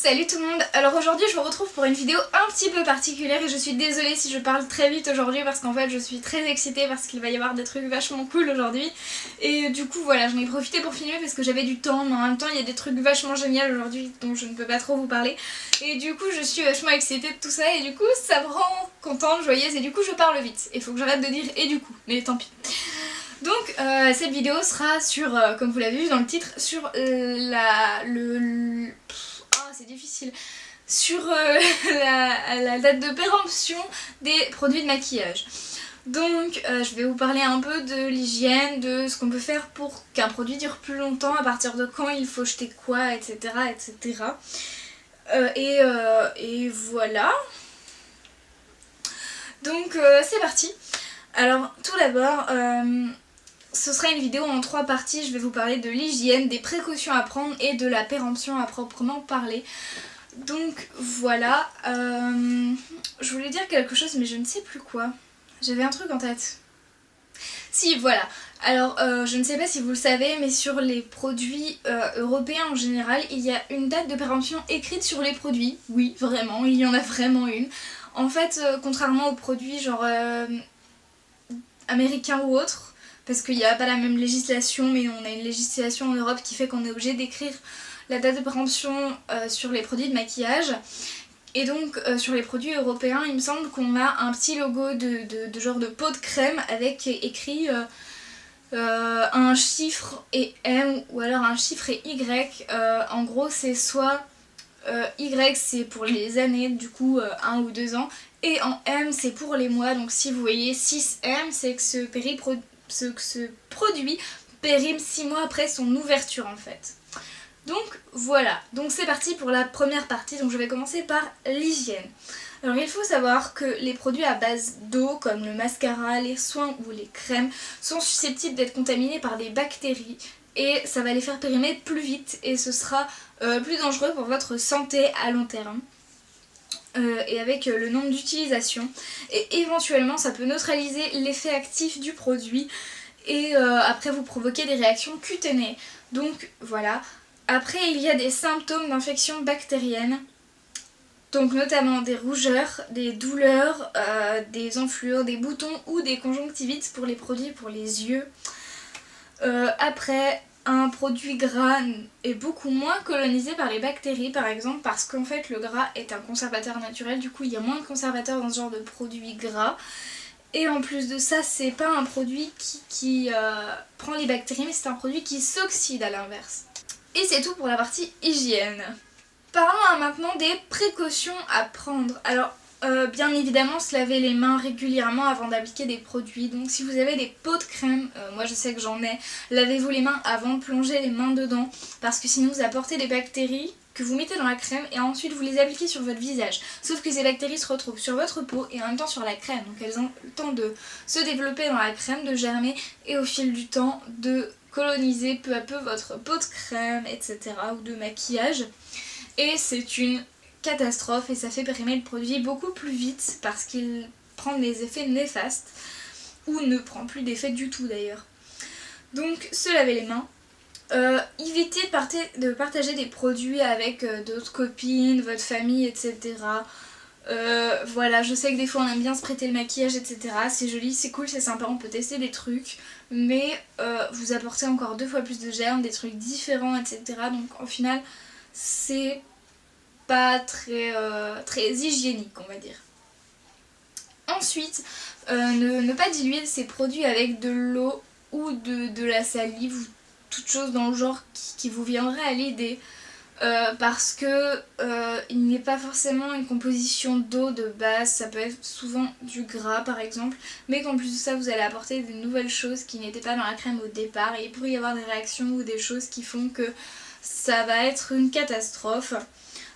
Salut tout le monde. Alors aujourd'hui je vous retrouve pour une vidéo un petit peu particulière et je suis désolée si je parle très vite aujourd'hui parce qu'en fait je suis très excitée parce qu'il va y avoir des trucs vachement cool aujourd'hui. Et du coup voilà, j'en ai profité pour filmer parce que j'avais du temps, mais en même temps il y a des trucs vachement géniaux aujourd'hui dont je ne peux pas trop vous parler. Et du coup je suis vachement excitée de tout ça et du coup ça me rend contente, joyeuse et du coup je parle vite. Il faut que j'arrête de dire et du coup, mais tant pis. Donc cette vidéo sera sur, comme vous l'avez vu dans le titre, sur c'est difficile, sur la date de péremption des produits de maquillage. Donc je vais vous parler un peu de l'hygiène, de ce qu'on peut faire pour qu'un produit dure plus longtemps, à partir de quand il faut jeter quoi, etc. etc. Et voilà. Donc c'est parti. Alors tout d'abord, ce sera une vidéo en 3 parties. Je vais vous parler de l'hygiène, des précautions à prendre et de la péremption à proprement parler. Donc voilà, je voulais dire quelque chose mais je ne sais plus quoi. J'avais un truc en tête. Si, voilà. Alors je ne sais pas si vous le savez, mais sur les produits européens en général, il y a une date de péremption écrite sur les produits. Oui, vraiment, il y en a vraiment une. En fait, contrairement aux produits genre américains ou autres, parce qu'il n'y a pas la même législation, mais on a une législation en Europe qui fait qu'on est obligé d'écrire la date de péremption sur les produits de maquillage. Et donc sur les produits européens, il me semble qu'on a un petit logo de genre de pot de crème avec écrit un chiffre et M ou alors un chiffre et Y. En gros c'est soit Y c'est pour les années, du coup 1 ou 2 ans, et en M c'est pour les mois. Donc si vous voyez 6M, c'est que ce produit périme 6 mois après son ouverture en fait. Donc voilà, donc c'est parti pour la première partie. Donc je vais commencer par l'hygiène. Alors il faut savoir que les produits à base d'eau comme le mascara, les soins ou les crèmes sont susceptibles d'être contaminés par des bactéries et ça va les faire périmer plus vite et ce sera plus dangereux pour votre santé à long terme. Et avec le nombre d'utilisations, et éventuellement ça peut neutraliser l'effet actif du produit et après vous provoquer des réactions cutanées. Donc voilà. Après il y a des symptômes d'infection bactérienne, donc notamment des rougeurs, des douleurs, des enflures, des boutons ou des conjonctivites pour les produits pour les yeux. Après, un produit gras est beaucoup moins colonisé par les bactéries par exemple parce qu'en fait le gras est un conservateur naturel, du coup il y a moins de conservateurs dans ce genre de produit gras. Et en plus de ça, c'est pas un produit qui prend les bactéries, mais c'est un produit qui s'oxyde à l'inverse. Et c'est tout pour la partie hygiène. Parlons maintenant des précautions à prendre. Alors bien évidemment se laver les mains régulièrement avant d'appliquer des produits. Donc si vous avez des pots de crème, moi je sais que j'en ai, lavez-vous les mains avant de plonger les mains dedans parce que sinon vous apportez des bactéries que vous mettez dans la crème et ensuite vous les appliquez sur votre visage. Sauf que ces bactéries se retrouvent sur votre peau et en même temps sur la crème. Donc elles ont le temps de se développer dans la crème, de germer et au fil du temps de coloniser peu à peu votre pot de crème, etc. ou de maquillage. Et c'est une catastrophe et ça fait périmer le produit beaucoup plus vite parce qu'il prend des effets néfastes ou ne prend plus d'effet du tout d'ailleurs. Donc se laver les mains. Évitez de partager des produits avec d'autres copines, votre famille, etc. Voilà, je sais que des fois on aime bien se prêter le maquillage, etc. C'est joli, c'est cool, c'est sympa, on peut tester des trucs, mais vous apportez encore 2 fois plus de germes, des trucs différents, etc. Donc au final, c'est pas très hygiénique, on va dire. Ensuite, ne pas diluer ces produits avec de l'eau ou de la salive ou toute chose dans le genre qui vous viendrait à l'idée. Parce que il n'est pas forcément une composition d'eau de base, ça peut être souvent du gras par exemple, mais qu'en plus de ça vous allez apporter de nouvelles choses qui n'étaient pas dans la crème au départ et il pourrait y avoir des réactions ou des choses qui font que ça va être une catastrophe.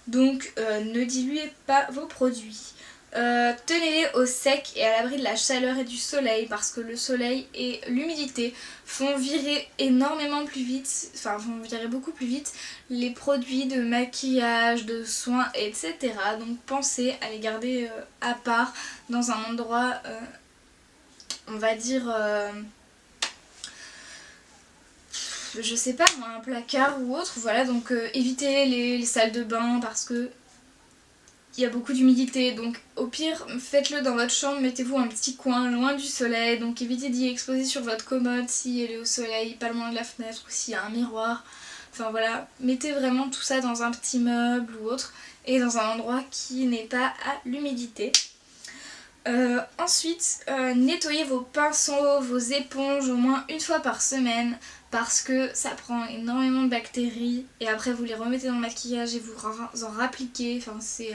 Donc ne diluez pas vos produits. Tenez-les au sec et à l'abri de la chaleur et du soleil parce que le soleil et l'humidité font virer énormément plus vite, enfin font virer beaucoup plus vite les produits de maquillage, de soins, etc. Donc pensez à les garder à part dans un endroit, on va dire, je sais pas moi, un placard ou autre. Voilà, donc évitez les salles de bain parce que il y a beaucoup d'humidité, donc au pire faites-le dans votre chambre, mettez-vous un petit coin loin du soleil, donc évitez d'y exposer sur votre commode si elle est au soleil, pas loin de la fenêtre ou s'il y a un miroir. Enfin voilà, mettez vraiment tout ça dans un petit meuble ou autre et dans un endroit qui n'est pas à l'humidité. Ensuite, nettoyez vos pinceaux, vos éponges au moins une fois par semaine parce que ça prend énormément de bactéries et après vous les remettez dans le maquillage et vous en rappliquez, enfin c'est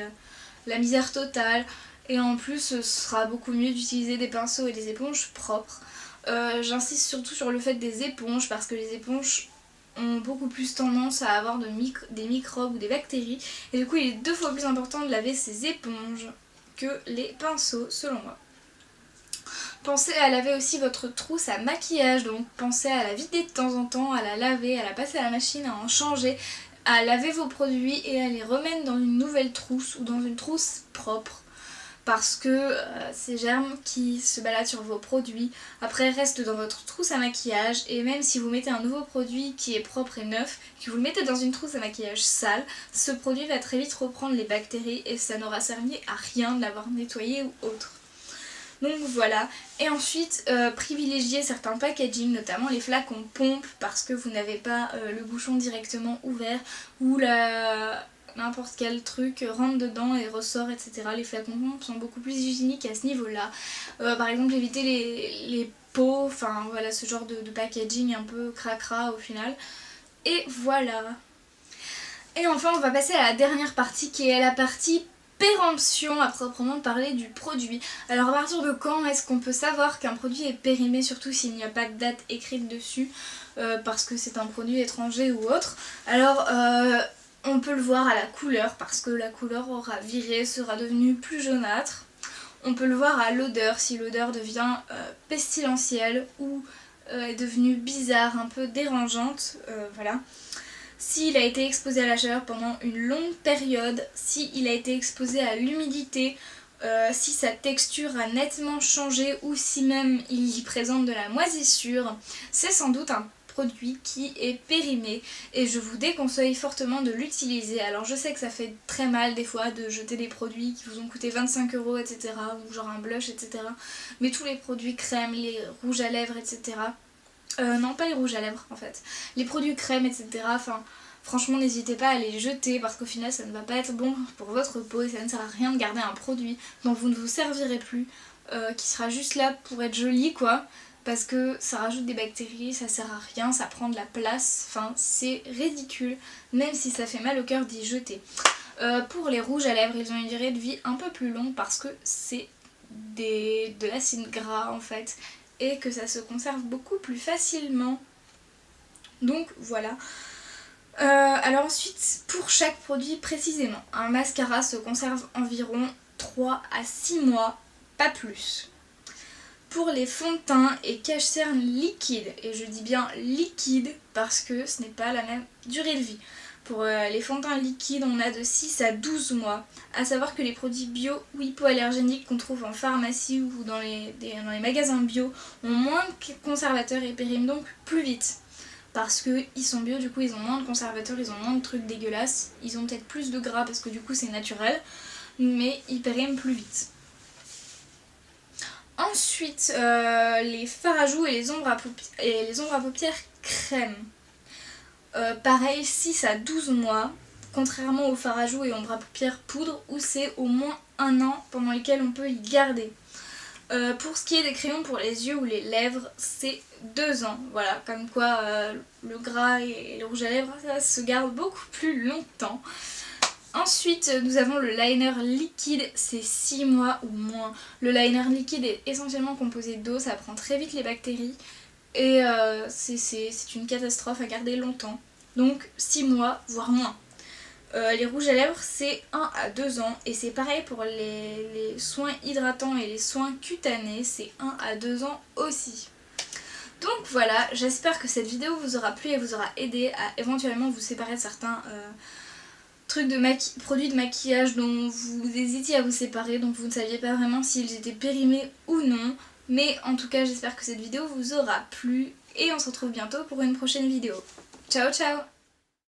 la misère totale et en plus ce sera beaucoup mieux d'utiliser des pinceaux et des éponges propres. J'insiste surtout sur le fait des éponges parce que les éponges ont beaucoup plus tendance à avoir des microbes ou des bactéries et du coup il est 2 fois plus important de laver ces éponges que les pinceaux selon moi. Pensez à laver aussi votre trousse à maquillage, donc pensez à la vider de temps en temps, à la laver, à la passer à la machine, à en changer, à laver vos produits et à les remettre dans une nouvelle trousse ou dans une trousse propre. Parce que ces germes qui se baladent sur vos produits après restent dans votre trousse à maquillage et même si vous mettez un nouveau produit qui est propre et neuf, que vous le mettez dans une trousse à maquillage sale, ce produit va très vite reprendre les bactéries et ça n'aura servi à rien de l'avoir nettoyé ou autre. Donc voilà, et ensuite privilégiez certains packaging, notamment les flacons pompe parce que vous n'avez pas le bouchon directement ouvert ou n'importe quel truc rentre dedans et ressort, etc. Les flacons pompe sont beaucoup plus hygiéniques à ce niveau-là. Par exemple, évitez les pots, enfin voilà, ce genre de packaging un peu cracra au final. Et voilà. Et enfin, on va passer à la dernière partie qui est la partie péremption à proprement parler du produit. Alors à partir de quand est-ce qu'on peut savoir qu'un produit est périmé, surtout s'il n'y a pas de date écrite dessus parce que c'est un produit étranger ou autre. Alors on peut le voir à la couleur parce que la couleur aura viré, sera devenue plus jaunâtre. On peut le voir à l'odeur, si l'odeur devient pestilentielle ou est devenue bizarre, un peu dérangeante, voilà. S'il a été exposé à la chaleur pendant une longue période, s'il a été exposé à l'humidité, si sa texture a nettement changé ou si même il y présente de la moisissure, c'est sans doute un produit qui est périmé et je vous déconseille fortement de l'utiliser. Alors je sais que ça fait très mal des fois de jeter des produits qui vous ont coûté 25 €, etc. ou genre un blush, etc. Mais tous les produits crème, les rouges à lèvres, etc. Non, pas les rouges à lèvres en fait. Les produits crème, etc. Enfin, franchement, n'hésitez pas à les jeter parce qu'au final, ça ne va pas être bon pour votre peau et ça ne sert à rien de garder un produit dont vous ne vous servirez plus, qui sera juste là pour être joli, quoi. Parce que ça rajoute des bactéries, ça sert à rien, ça prend de la place. Enfin, c'est ridicule, même si ça fait mal au cœur d'y jeter. Pour les rouges à lèvres, ils ont une durée de vie un peu plus longue parce que c'est de l'acide gras en fait et que ça se conserve beaucoup plus facilement. Donc voilà. Alors ensuite, pour chaque produit précisément, un mascara se conserve environ 3 à 6 mois, pas plus. Pour les fonds de teint et cache-cerne liquides, et je dis bien liquide parce que ce n'est pas la même durée de vie. Pour les fonds de teint liquides, on a de 6 à 12 mois. À savoir que les produits bio ou hypoallergéniques qu'on trouve en pharmacie ou dans les magasins bio ont moins de conservateurs et périment donc plus vite. Parce qu'ils sont bio, du coup ils ont moins de conservateurs, ils ont moins de trucs dégueulasses. Ils ont peut-être plus de gras parce que du coup c'est naturel, mais ils périment plus vite. Ensuite, les fards à joues et les ombres à paupières crème. Pareil, 6 à 12 mois, contrairement aux fards à joues et ombres à paupières poudre, où c'est au moins 1 an pendant lequel on peut y garder. Pour ce qui est des crayons pour les yeux ou les lèvres, c'est 2 ans. Voilà, comme quoi le gras et le rouge à lèvres, ça se garde beaucoup plus longtemps. Ensuite, nous avons le liner liquide, c'est 6 mois ou moins. Le liner liquide est essentiellement composé d'eau, ça prend très vite les bactéries et c'est une catastrophe à garder longtemps. Donc 6 mois, voire moins. Les rouges à lèvres, c'est 1 à 2 ans et c'est pareil pour les soins hydratants et les soins cutanés, c'est 1 à 2 ans aussi. Donc voilà, j'espère que cette vidéo vous aura plu et vous aura aidé à éventuellement vous séparer de certains trucs produits de maquillage dont vous hésitiez à vous séparer, donc vous ne saviez pas vraiment s'ils étaient périmés ou non. Mais en tout cas, j'espère que cette vidéo vous aura plu et on se retrouve bientôt pour une prochaine vidéo. Ciao ciao!